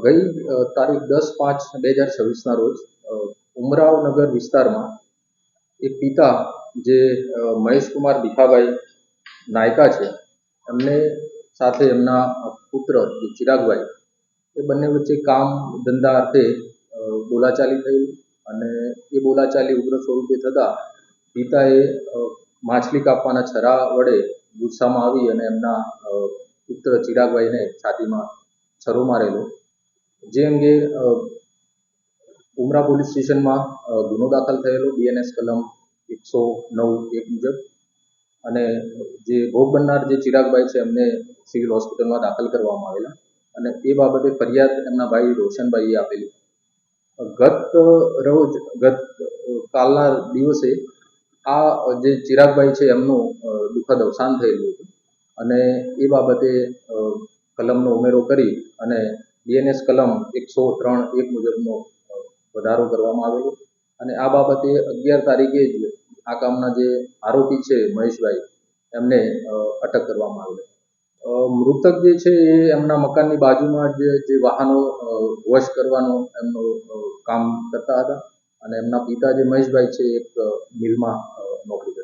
ગઈ તારીખ 10/5/2026ના રોજ ઉમરાવ નગર વિસ્તારમાં એક પિતા જે મહેશકુમાર ભીખાભાઈ નાયકા છે, એમને સાથે એમના પુત્ર ચિરાગભાઈ, એ બંને વચ્ચે કામ ધંધા અર્થે બોલાચાલી થઈ અને એ બોલાચાલી ઉગ્ર સ્વરૂપે થતાં પિતાએ માછલી કાપવાના છરા વડે ગુસ્સામાં આવી અને એમના પુત્ર ચિરાગભાઈને છાતીમાં છરો મારેલો, જે અંગે ઉમરા પોલીસ સ્ટેશનમાં ગુનો દાખલ થયેલો BNS કલમ 109(1) મુજબ, અને જે ભોગ બનનાર જે ચિરાગભાઈ છે એમને સિવિલ હોસ્પિટલમાં દાખલ કરવામાં આવેલા અને એ બાબતે ફરિયાદ એમના ભાઈ રોશનભાઈએ આપેલી. ગત કાલના દિવસે આ જે ચિરાગભાઈ છે એમનું દુઃખદ અવસાન થયેલું હતું અને એ બાબતે કલમનો ઉમેરો કરી અને BNS કલમ 103(1) મુજબનો વધારો કરવામાં આવેલો અને આ બાબતે 11 તારીખે જ આ કામના જે આરોપી છે મહેશભાઈ, એમને અટક કરવામાં આવેલો. મૃતક જે છે એ એમના મકાનની બાજુમાં જે વાહનો વોશ કરવાનું એમનું કામ કરતા હતા અને એમના પિતા જે મહેશભાઈ છે એક મિલમાં નોકરી કરતા હતા.